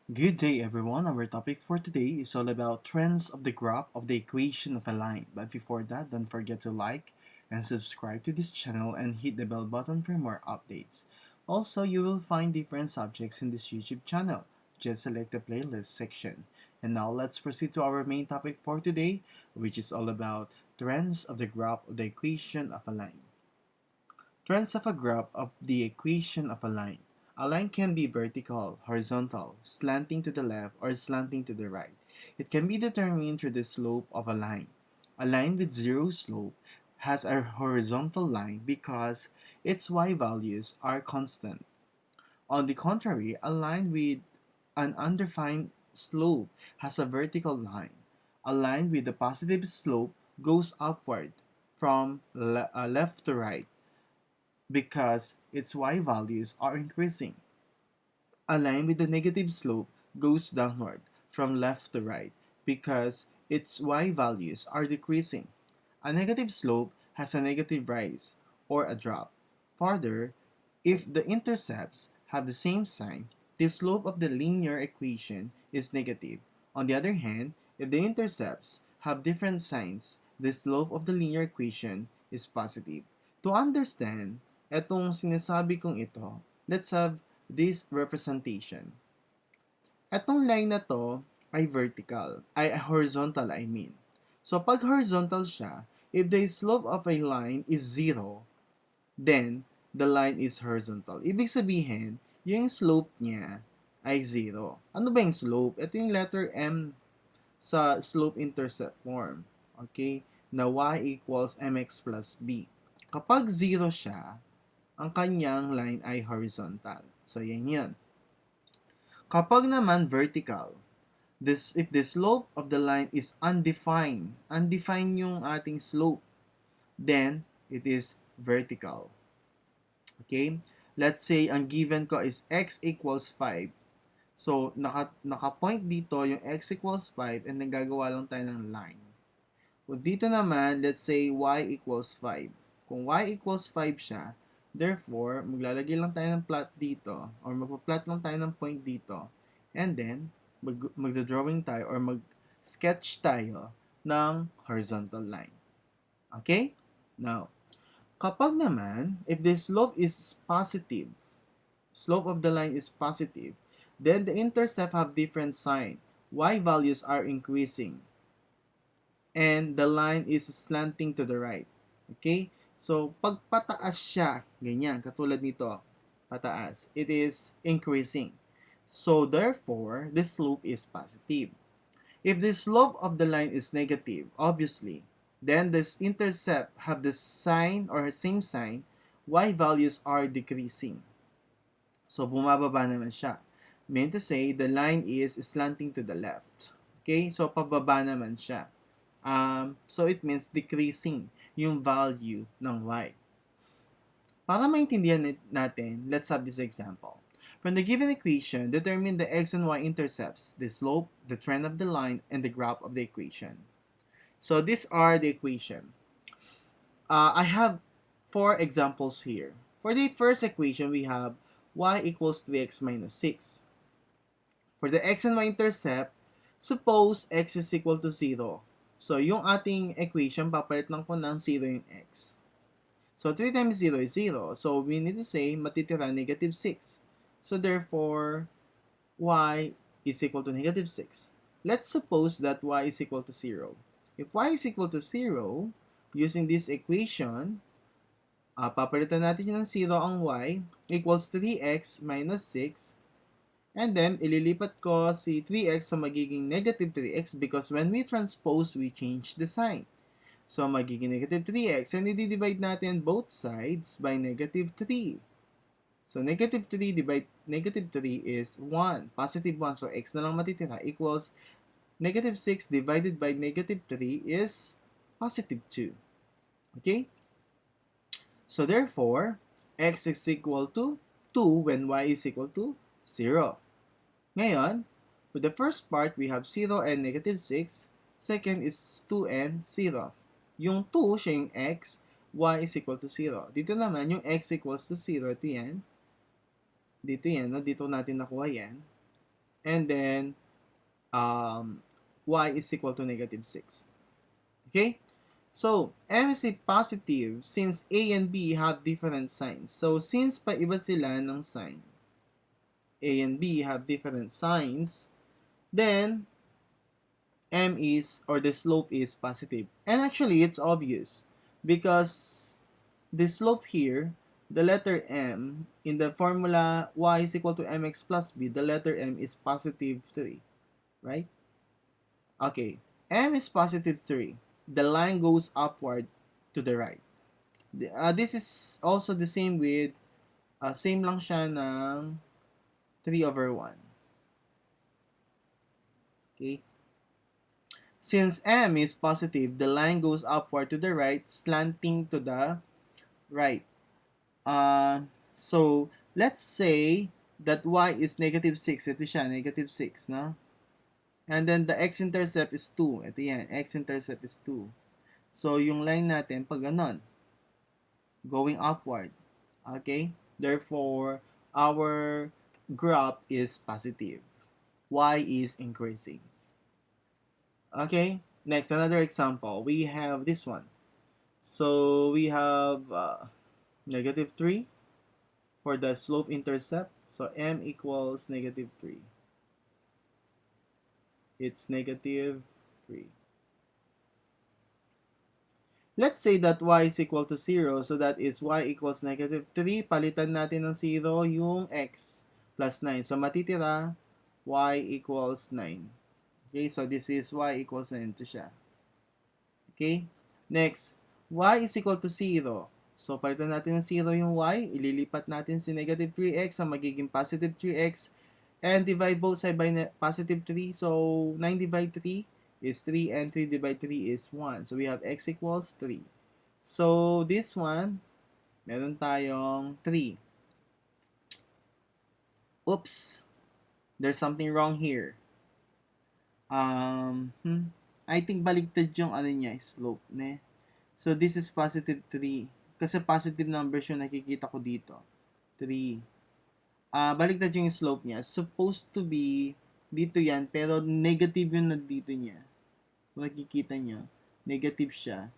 Good day everyone. Our topic for today is all about trends of the graph of the equation of a line. But before that, don't forget to like and subscribe to this channel and hit the bell button for more updates. Also, you will find different subjects in this YouTube channel. Just select the playlist section. And now let's proceed to our main topic for today, which is all about trends of the graph of the equation of a line. Trends of a graph of the equation of a line. A line can be vertical, horizontal, slanting to the left, or slanting to the right. It can be determined through the slope of a line. A line with zero slope has a horizontal line because its y values are constant. On the contrary, a line with an undefined slope has a vertical line. A line with a positive slope goes upward from left to right because its y values are increasing. A line with a negative slope goes downward from left to right because its y values are decreasing. A negative slope has a negative rise or a drop. Further, if the intercepts have the same sign, the slope of the linear equation is negative. On the other hand, if the intercepts have different signs, the slope of the linear equation is positive. To understand etong sinasabi kong ito, let's have this representation. Etong line na to ay vertical, ay horizontal I mean. So pag horizontal siya, if the slope of a line is 0, then the line is horizontal. Ibig sabihin, yung slope niya ay 0. Ano ba yung slope? Ito yung letter M sa slope-intercept form. Okay? Na y equals mx plus b. Kapag 0 siya, ang kanyang line ay horizontal. So, yan yan. Kapag naman vertical, if the slope of the line is undefined yung ating slope, then it is vertical. Okay? Let's say, ang given ko is x equals 5. So, naka-point dito yung x equals 5 and nagagawa lang tayo ng line. Kung dito naman, let's say y equals 5. Kung y equals 5 siya, therefore, maglalagay lang tayo ng plot dito or magpa-plot lang tayo ng point dito. And then, magda-drawing tayo or mag-sketch tayo ng horizontal line. Okay? Now, kapag naman, if the slope is positive, slope of the line is positive, then the intercept have different sign. Y values are increasing and the line is slanting to the right. Okay? So, pag pataas siya, ganyan, katulad nito, pataas, it is increasing. So, therefore, the slope is positive. If the slope of the line is negative, obviously, then this intercept have the sign or same sign, y values are decreasing. So, bumababa naman siya. Mean to say, the line is slanting to the left. Okay? So, pababa naman siya. So, it means decreasing yung value ng y. Para maintindihan natin, let's have this example. From the given equation, determine the x and y intercepts, the slope, the trend of the line, and the graph of the equation. So, these are the equation. I have 4 examples here. For the first equation, we have y equals 3x minus 6. For the x and y intercept, suppose x is equal to 0. So, yung ating equation, papalit lang po ng 0 yung x. So, 3 times 0 is 0. So, we need to say, matitira negative 6. So, therefore, y is equal to negative 6. Let's suppose that y is equal to 0. If y is equal to 0, using this equation, papalitan natin yun ng 0 ang y, equals 3x minus 6. And then, ililipat ko si 3x sa magiging negative 3x because when we transpose, we change the sign. So, magiging negative 3x. And i-divide natin both sides by negative 3. So, negative 3 divide negative 3 is 1. Positive 1. So, x na lang matitira equals negative 6 divided by negative 3 is positive 2. Okay? So, therefore, x is equal to 2 when y is equal to 0. Ngayon, for the first part, we have 0 and negative 6. Second is 2 and 0. Yung 2, siya yung x, y is equal to 0. Dito naman, yung x equals to 0, ito yan. Dito yan, no? Dito natin nakuha yan. and then um, y is equal to negative 6. Okay? So, M is a positive since A and B have different signs. So, since paiba sila ng sign, A and B have different signs, then M is, or the slope is positive. And actually, it's obvious because the slope here, the letter M, in the formula y is equal to mx plus b, the letter M is positive 3, right? Okay, M is positive 3. The line goes upward to the right. This is also the same with, same lang siya ng 3 over 1. Okay? Since M is positive, the line goes upward to the right, slanting to the right. So, let's say that y is negative 6. Ito siya, negative 6, no? And then, the x-intercept is 2. Ito yan, x-intercept is 2. So, yung line natin, pag ganon, going upward. Okay? Therefore, our graph is positive. Y is increasing. Okay? Next, another example. We have this one. So, we have negative 3 for the slope intercept. So, m equals negative 3. It's negative 3. Let's say that y is equal to 0. So, that is y equals negative 3. Palitan natin ng 0 yung x plus 9. So, matitira y equals 9. Okay, so this is y equals 9 to siya. Okay? Next, y is equal to 0. So, palitan natin ng 0 yung y. Ililipat natin si negative 3x. So, magiging positive 3x. And divide both side by positive 3. So, 9 divide 3 is 3. And 3 divide 3 is 1. So, we have x equals 3. So, this one, meron tayong 3. Oops! There's something wrong here. I think baligtad yung ano niya, slope, ne? So, this is positive 3. Kasi positive numbers yung nakikita ko dito. 3. Baligtad yung slope niya. Supposed to be dito yan, pero negative yung nandito niya. Kung nakikita nyo, negative siya.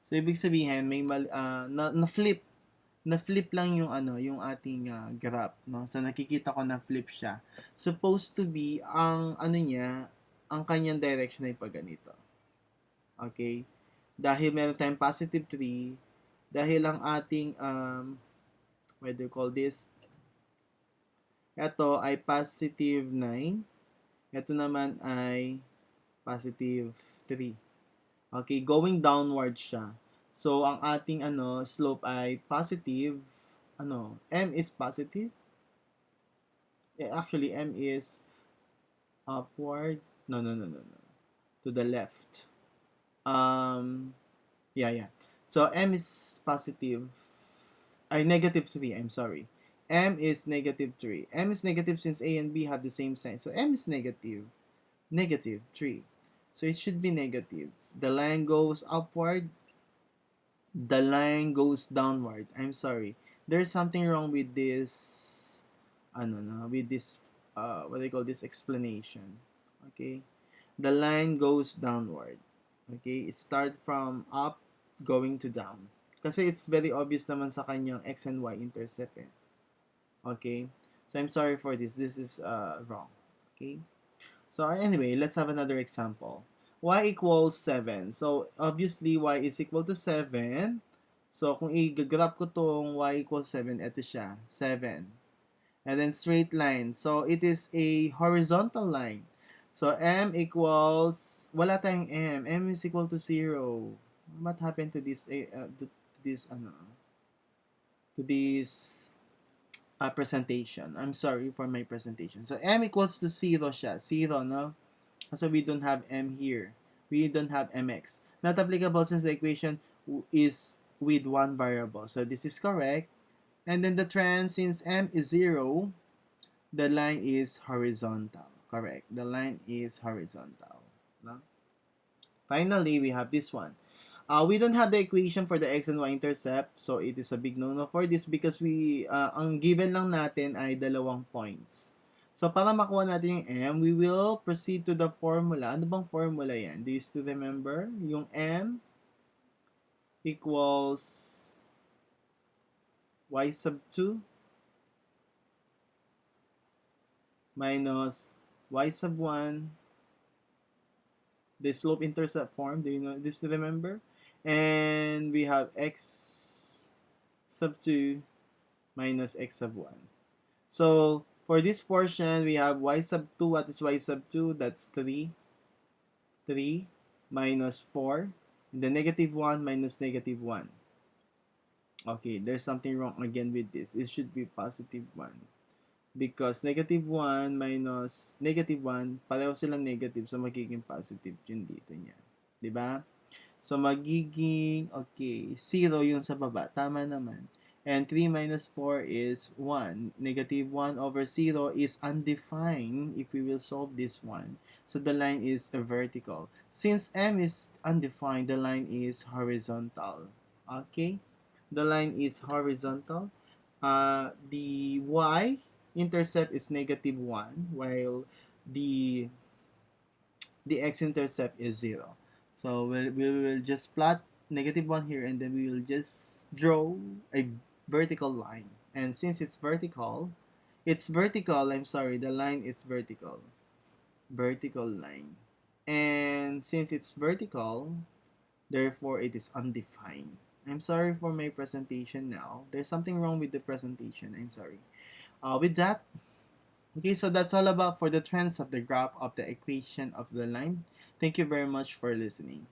So, ibig sabihin, may na-flip. Na-flip lang yung ano, yung ating graph, no? So, nakikita ko na flip siya. Supposed to be, ang ano niya, ang kanyang direction ay pag ganito. Okay? Dahil meron tayong positive 3, dahil ang ating, what do you call this? Ito ay positive 9. Ito naman ay positive 3. Okay, going downward siya. So, ang ating slope ay positive, m is positive. Actually, m is upward. No. To the left. Yeah. So, m is positive. Negative 3, I'm sorry. M is negative 3. M is negative since A and B have the same sign. So, M is negative. Negative 3. So, it should be negative. The line goes upward. The line goes downward. I'm sorry. There's something wrong with this, with this, what do you call this explanation. Okay? The line goes downward. Okay? It starts from up, going to down. Kasi it's very obvious naman sa kanyang x and y intercept. Okay? So, I'm sorry for this. This is wrong. Okay? So, anyway, let's have another example. Y equals 7. So, obviously, y is equal to 7. So, kung i-graph ko tong y equals 7, ito siya, 7. And then, straight line. So, it is a horizontal line. So, m equals, wala tayong m. M is equal to 0. What happened to this, to this presentation? I'm sorry for my presentation. So, m equals to 0 siya. 0, no? So, we don't have m here. We don't have mx. Not applicable since the equation is with one variable. So, this is correct. And then the trend, since m is 0, the line is horizontal. Correct. The line is horizontal. No? Finally, we have this one. We don't have the equation for the x and y intercept, so it is a big no-no for this because ang given lang natin ay dalawang points. So, para makuha natin yung m, we will proceed to the formula. Ano bang formula yan? Do you still remember? Yung m equals y sub 2 minus y sub 1, the slope-intercept form. Do you know this? Remember? And we have x sub 2 minus x sub 1. So, for this portion, we have y sub 2. What is y sub 2? That's 3. 3 minus 4. And the negative 1 minus negative 1. Okay, there's something wrong again with this. It should be positive 1. Because negative 1 minus negative 1, pareho silang negative, so magiging positive yun dito niya. Diba? So, magiging, okay, 0 yung sa baba. Tama naman. And 3 minus 4 is 1. Negative 1 over 0 is undefined if we will solve this one. So, the line is a vertical. Since m is undefined, the line is horizontal. Okay? The line is horizontal. The y-intercept is negative 1, while the the x-intercept is 0. So we will just plot negative 1 here, and then we will just draw a vertical line. And since it's vertical, I'm sorry, the line is vertical. Vertical line. And since it's vertical, therefore it is undefined. I'm sorry for my presentation now. There's something wrong with the presentation. I'm sorry. With that, okay, so that's all about for the trends of the graph of the equation of the line. Thank you very much for listening.